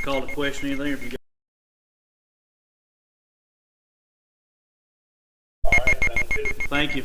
call the question, anything, if you got. All right, sounds good. Thank you.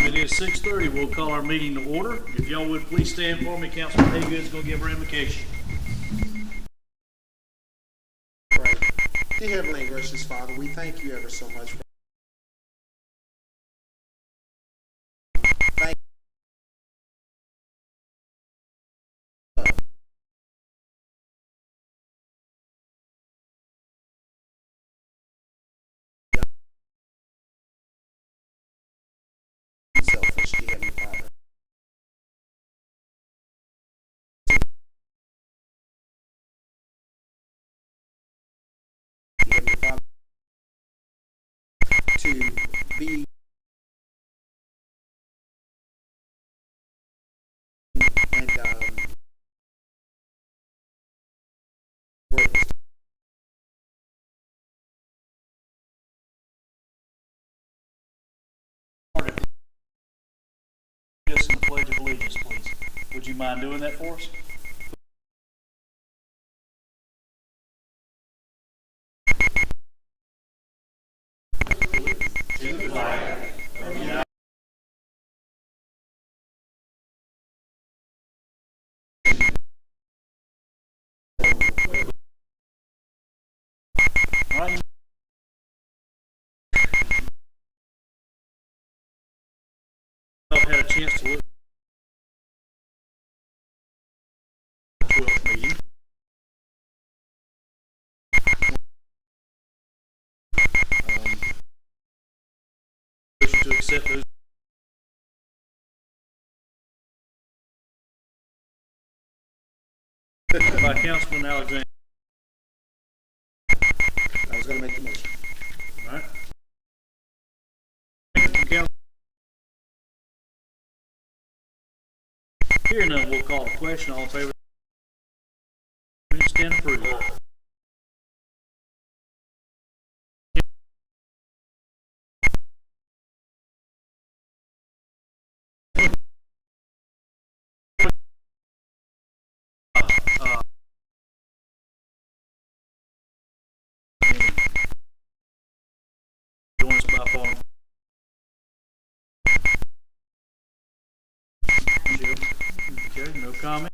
It is 6:30. We'll call our meeting to order. If y'all would please stand for me. Councilman Haygood's going to give her invocation. Pray. Dear Heavenly and gracious Father, we thank you ever so much for thank you, selfish, dear Heavenly Father. Dear Heavenly Father, to be and work Just in the Pledge of Allegiance, please. Would you mind doing that for us? To the flag of the United States. All right. I've had a chance to look at the 12th meeting. Motion to accept those. By Councilman Alexander. I was going to make the motion. All right. Council. Here none, we'll call the question. All in favor? Stand approved. Join us by phone. Okay, no comment.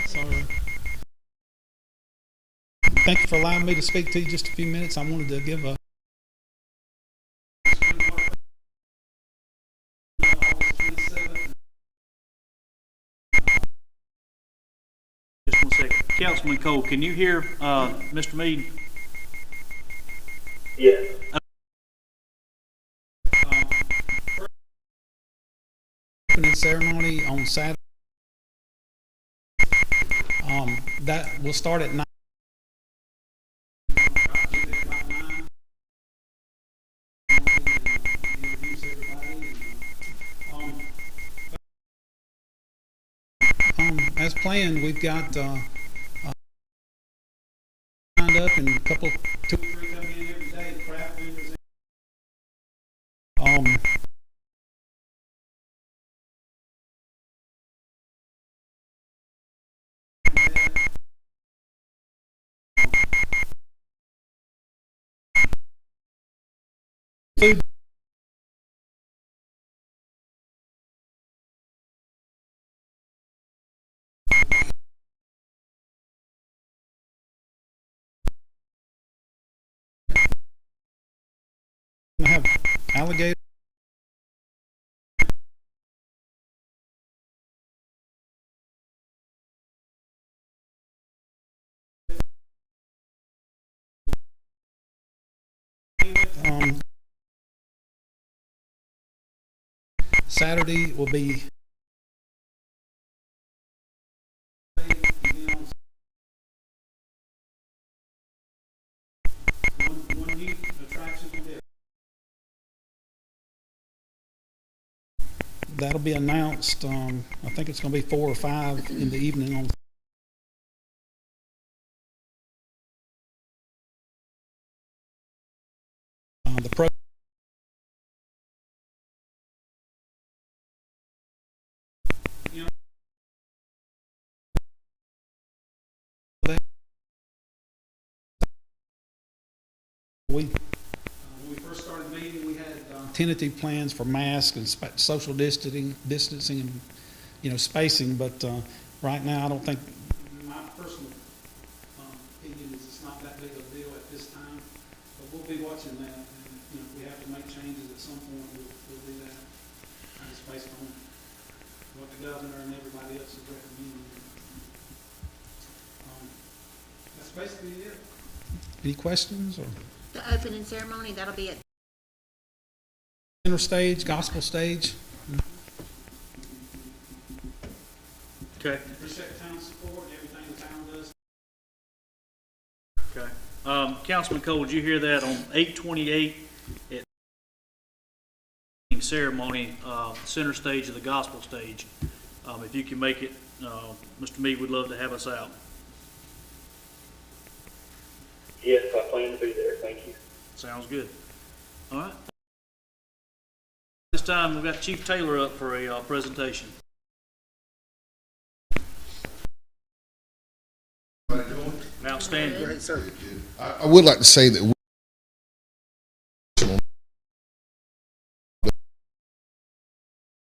Sorry. Thank you for allowing me to speak to you just a few minutes. I wanted to give a Just 1 second. Councilman Cole, can you hear Mr. Meade? Yes. opening ceremony on Saturday. That will start at 9. As planned, we've got lined up and a couple, 2 or 3 coming in every day. Craft vendors. Food. We have alligator. Saturday will be one new attraction. That'll be announced. I think it's going to be 4 or 5 in the evening on. The pro. When we first started meeting, we had tentative plans for masks and social distancing and spacing. But right now, I don't think. My personal opinion is it's not that big of a deal at this time. But we'll be watching that, and if we have to make changes at some point, we'll do that. Just based on what the governor and everybody else is recommending. That's basically it. Any questions or? The opening ceremony, that'll be at Center stage, gospel stage. Okay. Appreciate town support and everything the town does. Okay. Councilman Cole, did you hear that on 8/28 at ceremony, center stage of the gospel stage? If you can make it, Mr. Meade would love to have us out. Yes, I plan to be there. Thank you. Sounds good. All right. This time we've got Chief Taylor up for a presentation. Outstanding. Great, sir. I would like to say that we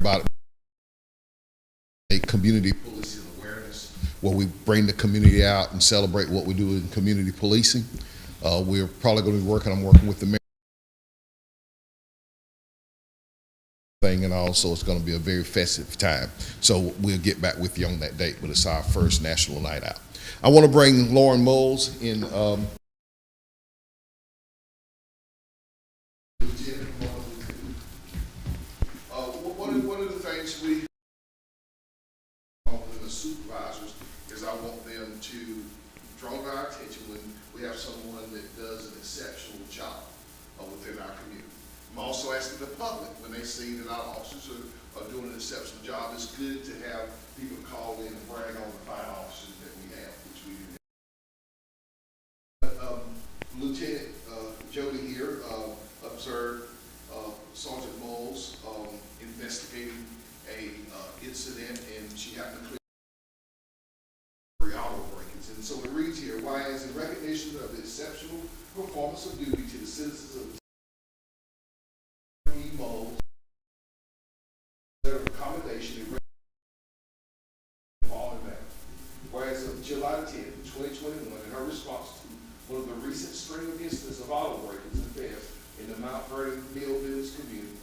about a community policing awareness where we bring the community out and celebrate what we do in community policing. We're probably going to be working with the mayor thing, and also it's going to be a very festive time. So we'll get back with you on that date, but it's our first national night out. I want to bring Lauren Moles in. One of the things we with the supervisors is I want them to draw our attention when we have someone that does an exceptional job within our community. I'm also asking the public, when they see that our officers are doing an exceptional job, it's good to have people call in and brag on the fine officers that we have, which we do. Lieutenant Jody here observed Sergeant Moles investigating a incident, and she happened to clear auto break-ins. And so it reads here, whereas in recognition of the exceptional performance of duty to the citizens of the Moles, letter of accommodation and following that. Whereas on July 10th, 2021, in her response to one of the recent string of incidents of auto break-ins and thefts in the Mount Vernon Mill Village community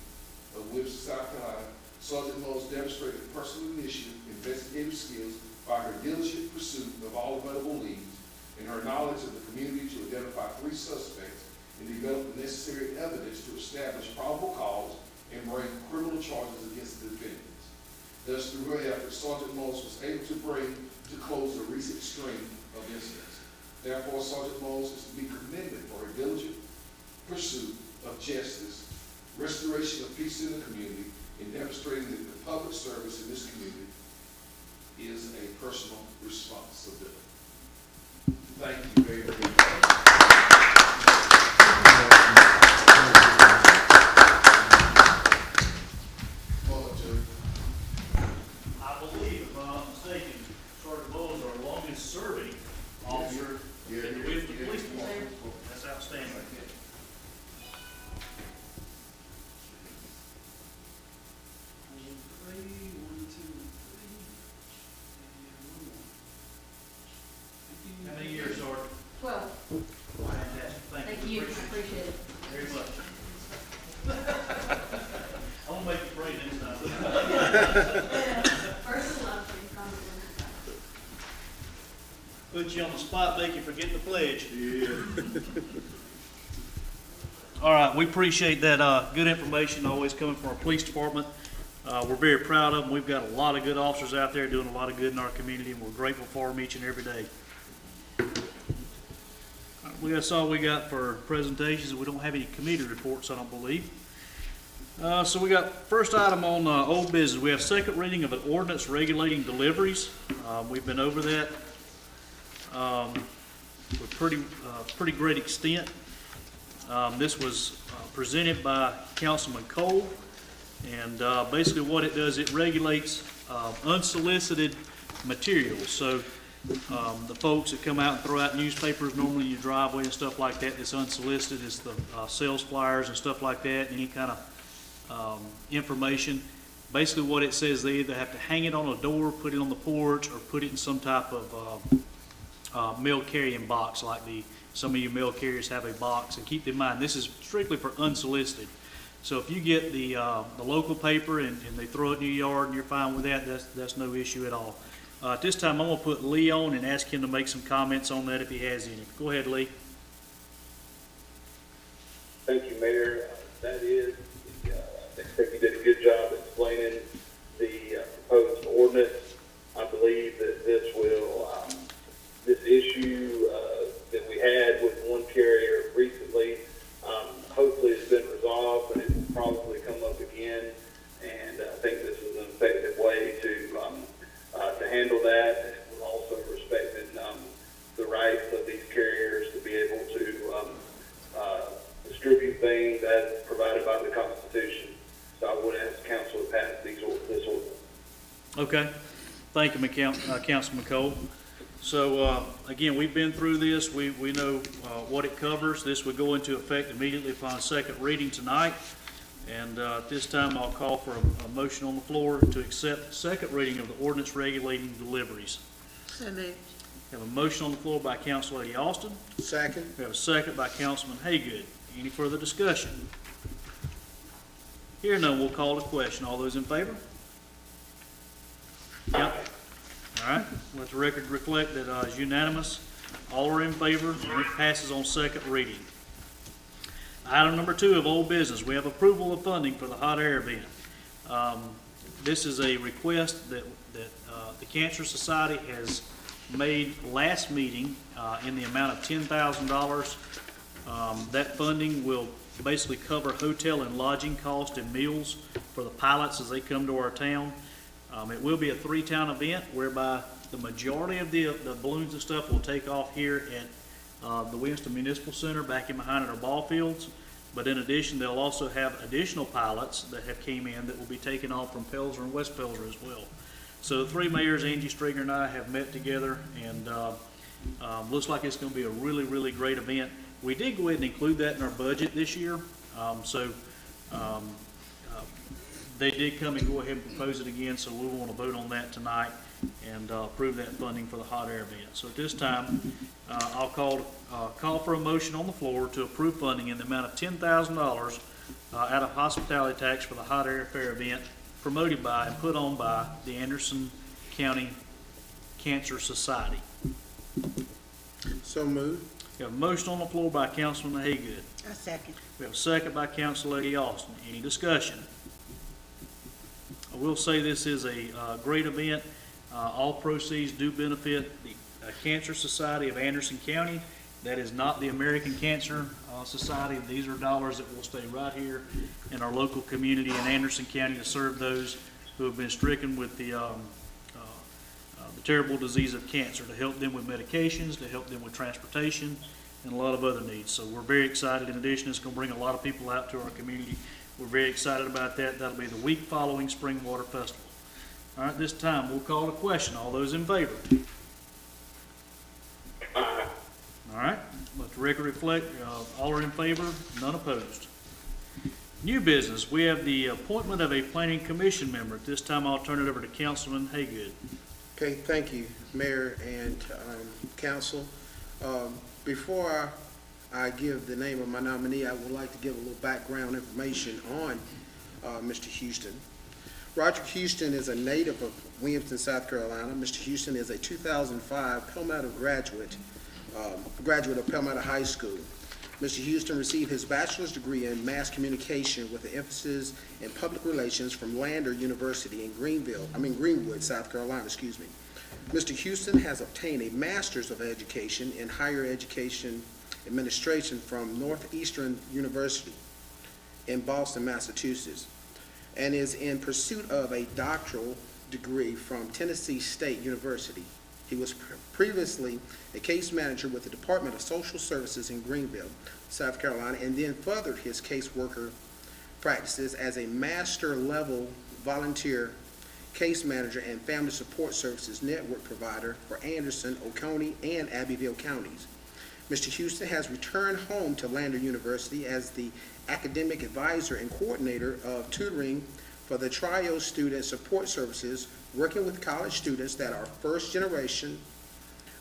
of Williamston, South Carolina, Sergeant Moles demonstrated personal initiative, investigative skills by her diligent pursuit of all available leads and her knowledge of the community to identify 3 suspects and develop the necessary evidence to establish probable cause and bring criminal charges against the defendants. Thus, through her efforts, Sergeant Moles was able to bring to close the recent string of incidents. Therefore, Sergeant Moles is to be commended for her diligent pursuit of justice, restoration of peace in the community, and demonstrating that the public service in this community is a personal responsibility. Thank you very, very much. I believe, if I'm not mistaken, Sergeant Bowles, our longest serving officer in the Williamston Police Department. That's outstanding. How many years, Sergeant? 12. Fantastic. Thank you, I appreciate it. Very much. I'm gonna make you pray next time. First love, probably. Put you on the spot, make you forget the pledge. All right, we appreciate that, good information always coming from our police department. We're very proud of them. We've got a lot of good officers out there doing a lot of good in our community, and we're grateful for them each and every day. That's all we got for presentations. We don't have any committee reports, I don't believe. So we got first item on old business. We have second reading of an ordinance regulating deliveries. We've been over that with pretty great extent. This was presented by Councilman Cole, and basically what it does, it regulates unsolicited materials. So the folks that come out and throw out newspapers normally in your driveway and stuff like that, that's unsolicited. It's the sales flyers and stuff like that, any kind of information. Basically what it says, they either have to hang it on a door, put it on the porch, or put it in some type of mail carrying box, like some of you mail carriers have a box. And keep in mind, this is strictly for unsolicited. So if you get the local paper and they throw it in your yard and you're fine with that, that's no issue at all. At this time, I'm going to put Lee on and ask him to make some comments on that if he has any. Go ahead, Lee. Thank you, Mayor. That is, I think you did a good job explaining the proposed ordinance. I believe that this will, this issue that we had with one carrier recently, hopefully it's been resolved, but it will probably come up again. And I think this is an effective way to handle that, and also respecting the rights of these carriers to be able to distribute things as provided by the Constitution. So I would ask council to pass this ordinance. Okay. Thank you, Councilman Cole. So, again, we've been through this. We know what it covers. This would go into effect immediately upon second reading tonight. And at this time, I'll call for a motion on the floor to accept second reading of the ordinance regulating deliveries. So moved. We have a motion on the floor by Council Lady Austin. Second. We have a second by Councilman Haygood. Any further discussion? Here none, we'll call the question. All those in favor? Yep. All right. Let the record reflect that it's unanimous. All are in favor, and it passes on second reading. Item number 2 of old business, we have approval of funding for the hot air event. This is a request that the Cancer Society has made last meeting in the amount of $10,000. That funding will basically cover hotel and lodging costs and meals for the pilots as they come to our town. It will be a 3-town event whereby the majority of the balloons and stuff will take off here at the Williamston Municipal Center back in behind our ball fields. But in addition, they'll also have additional pilots that have came in that will be taking off from Pelzer and West Pelzer as well. So the 3 mayors, Angie Stringer and I, have met together, and looks like it's going to be a really, really great event. We did go ahead and include that in our budget this year. They did come and go ahead and propose it again, so we want to vote on that tonight and approve that funding for the hot air event. So at this time, I'll call for a motion on the floor to approve funding in the amount of $10,000 out of hospitality tax for the hot air fair event promoted by and put on by the Anderson County Cancer Society. So moved. We have a motion on the floor by Councilman Haygood. A second. We have a second by Council Lady Austin. Any discussion? I will say this is a great event. All proceeds do benefit the Cancer Society of Anderson County. That is not the American Cancer Society. These are dollars that will stay right here in our local community in Anderson County to serve those who have been stricken with the terrible disease of cancer, to help them with medications, to help them with transportation, and a lot of other needs. So we're very excited. In addition, it's going to bring a lot of people out to our community. We're very excited about that. That'll be the week following Spring Water Festival. All right, this time we'll call a question. All those in favor? All right, let the record reflect, all are in favor, none opposed. New business, we have the appointment of a planning commission member. At this time, I'll turn it over to Councilman Haygood. Okay, thank you, Mayor and Council. Before I give the name of my nominee, I would like to give a little background information on Mr. Houston. Roger Houston is a native of Williamston, South Carolina. Mr. Houston is a 2005 Palmetto graduate of Palmetto High School. Mr. Houston received his bachelor's degree in mass communication with an emphasis in public relations from Lander University in Greenwood, South Carolina, Mr. Houston has obtained a master's of education in higher education administration from Northeastern University in Boston, Massachusetts, and is in pursuit of a doctoral degree from Tennessee State University. He was previously a case manager with the Department of Social Services in Greenville, South Carolina, and then furthered his caseworker practices as a master-level volunteer case manager and family support services network provider for Anderson, Oconee, and Abbeville counties. Mr. Houston has returned home to Lander University as the academic advisor and coordinator of tutoring for the TRIO Student Support Services, working with college students that are first generation,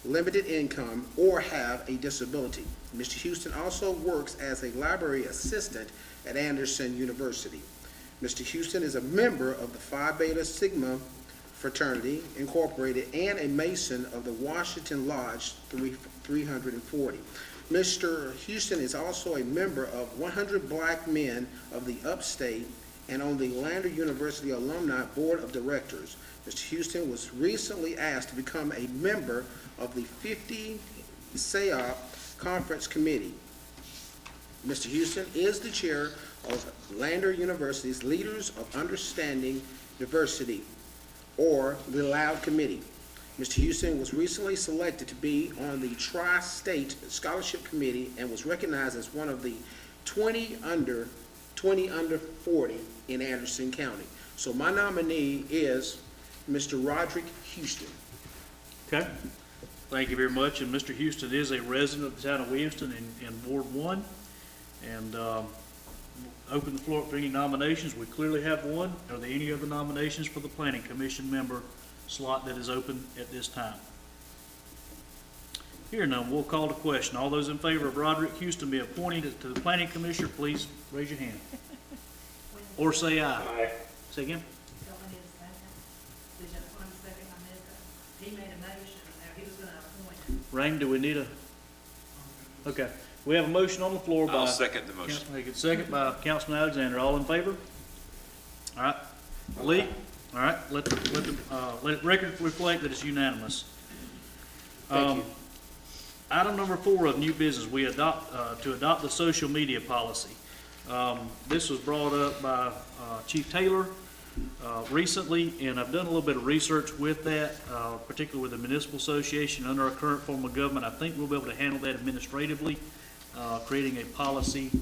limited income, or have a disability. Mr. Houston also works as a library assistant at Anderson University. Mr. Houston is a member of the Phi Beta Sigma Fraternity Incorporated and a Mason of the Washington Lodge 340. Mr. Houston is also a member of 100 Black Men of the Upstate and on the Lander University Alumni Board of Directors. Mr. Houston was recently asked to become a member of the 50 SEOP Conference Committee. Mr. Houston is the chair of Lander University's Leaders of Understanding Diversity, or the LOUD Committee. Mr. Houston was recently selected to be on the Tri-State Scholarship Committee and was recognized as one of the 20 under 40 in Anderson County. So my nominee is Mr. Roderick Houston. Okay, thank you very much. And Mr. Houston is a resident of the town of Williamston in Ward 1. And open the floor up for any nominations. We clearly have one. Are there any other nominations for the Planning Commission member slot that is open at this time? Hearing none, we'll call the question. All those in favor of Roderick Houston be appointed to the Planning Commission, please raise your hand. Or say aye. Aye. Say again? Don't we need a second? Did you want a second on this? He made a motion, now he was gonna appoint. Rain, do we need a? Okay, we have a motion on the floor by. I'll second the motion. Councilman Hagan, second by Councilman Alexander. All in favor? All right. Lee? All right, let the record reflect that it's unanimous. Thank you. Item number 4 of new business, we adopt the social media policy. This was brought up by Chief Taylor recently, and I've done a little bit of research with that, particularly with the municipal association. Under our current form of government, I think we'll be able to handle that administratively, creating a policy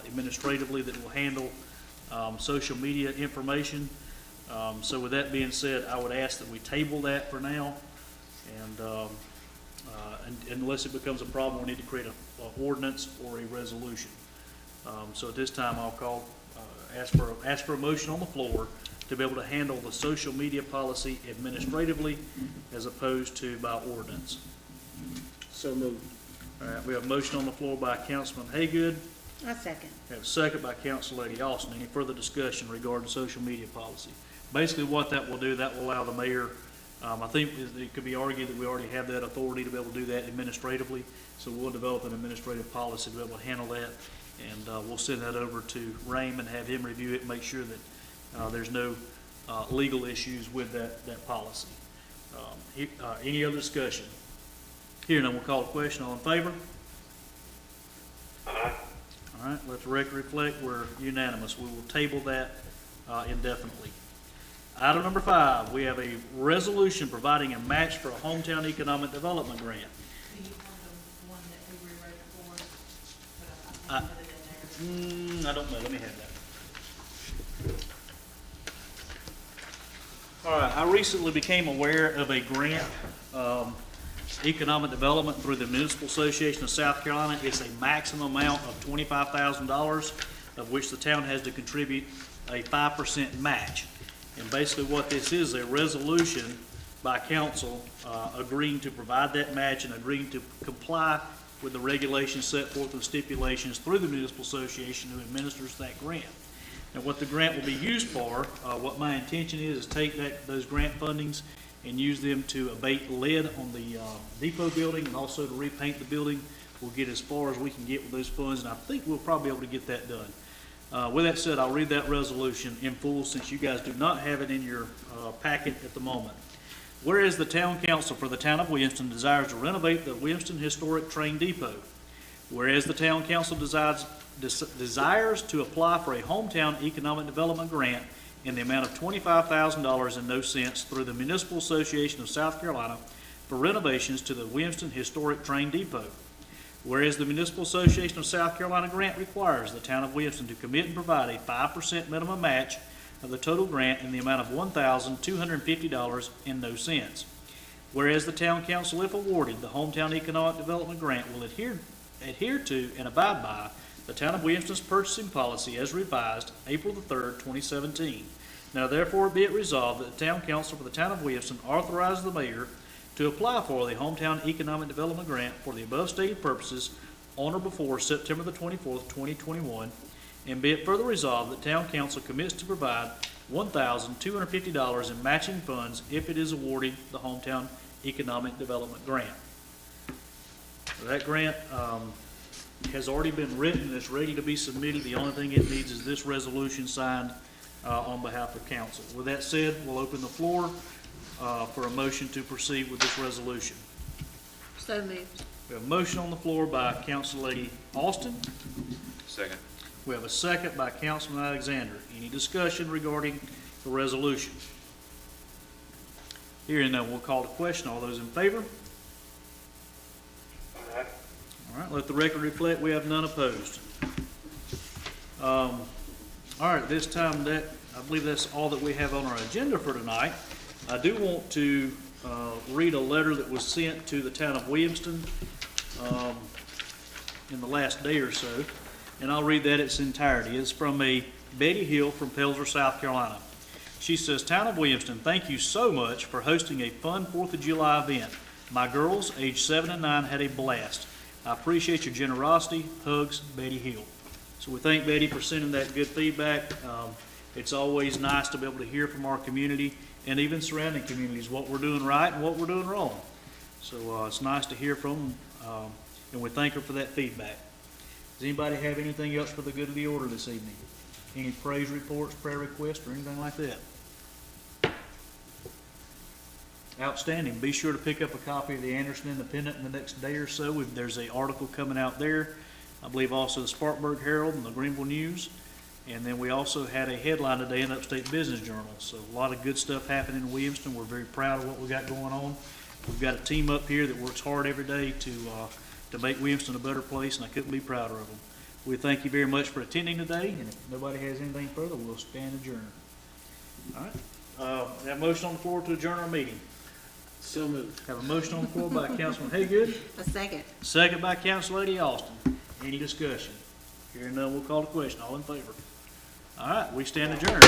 administratively that will handle social media information. So with that being said, I would ask that we table that for now, and unless it becomes a problem, we need to create an ordinance or a resolution. So at this time, I'll ask for a motion on the floor to be able to handle the social media policy administratively as opposed to by ordinance. So moved. All right, we have a motion on the floor by Councilman Haygood. A second. We have a second by Councilor Austin. Any further discussion regarding social media policy? Basically, what that will do, that will allow the mayor, I think it could be argued that we already have that authority to be able to do that administratively, so we'll develop an administrative policy to be able to handle that, and we'll send that over to Rame and have him review it, make sure that there's no legal issues with that policy. Any other discussion? Here, none, we'll call the question. All in favor? Aye. All right, let the record reflect we're unanimous. We will table that indefinitely. Item number 5, we have a resolution providing a match for a hometown economic development grant. Do you want the one that we rewrote before? But I put it in there. I don't know, let me have that. All right, I recently became aware of a grant, economic development through the Municipal Association of South Carolina. It's a maximum amount of $25,000, of which the town has to contribute a 5% match. And basically what this is a resolution by council agreeing to provide that match and agreeing to comply with the regulations set forth and stipulations through the Municipal Association who administers that grant. And what the grant will be used for, what my intention is take those grant fundings and use them to abate lead on the depot building and also to repaint the building. We'll get as far as we can get with those funds, and I think we'll probably be able to get that done. With that said, I'll read that resolution in full since you guys do not have it in your packet at the moment. Whereas the Town Council for the Town of Williamston desires to renovate the Williamston Historic Train Depot. Whereas the Town Council desires to apply for a hometown economic development grant in the amount of $25,000 and no cents through the Municipal Association of South Carolina for renovations to the Williamston Historic Train Depot. Whereas the Municipal Association of South Carolina grant requires the Town of Williamston to commit and provide a 5% minimum match of the total grant in the amount of $1,250 and no cents. Whereas the Town Council, if awarded, the Hometown Economic Development Grant will adhere to and abide by the Town of Williamston's purchasing policy as revised April the 3rd, 2017. Now therefore be it resolved that the Town Council for the Town of Williamston authorizes the mayor to apply for the Hometown Economic Development Grant for the above stated purposes on or before September the 24th, 2021, and be it further resolved that Town Council commits to provide $1,250 in matching funds if it is awarded the Hometown Economic Development Grant. That grant has already been written and it's ready to be submitted. The only thing it needs is this resolution signed on behalf of council. With that said, we'll open the floor for a motion to proceed with this resolution. So moved. We have a motion on the floor by Council Lady Austin. Second. We have a second by Councilman Alexander. Any discussion regarding the resolution? Hearing none, we'll call the question. All those in favor? Aye. All right, let the record reflect we have none opposed. All right, this time I believe that's all that we have on our agenda for tonight. I do want to read a letter that was sent to the Town of Williamston in the last day or so, and I'll read that in its entirety. It's from a Betty Hill from Pelzer, South Carolina. She says, Town of Williamston, thank you so much for hosting a fun 4th of July event. My girls, aged 7 and 9, had a blast. I appreciate your generosity. Hugs, Betty Hill. So we thank Betty for sending that good feedback. It's always nice to be able to hear from our community and even surrounding communities what we're doing right and what we're doing wrong. So it's nice to hear from them, and we thank her for that feedback. Does anybody have anything else for the good of the order this evening? Any praise reports, prayer requests, or anything like that? Outstanding. Be sure to pick up a copy of the Anderson Independent in the next day or so. There's an article coming out there. I believe also the Spartanburg Herald and the Greenville News. And then we also had a headline today in Upstate Business Journal. So a lot of good stuff happening in Williamston. We're very proud of what we got going on. We've got a team up here that works hard every day to make Williamston a better place, and I couldn't be prouder of them. We thank you very much for attending today, and if nobody has anything further, we'll stand adjourned. All right. Have a motion on the floor to adjourn our meeting. So moved. Have a motion on the floor by Councilman Haygood, A second. second by Council Lady Austin. Any discussion? Hearing none, we'll call the question. All in favor? All right, we stand adjourned.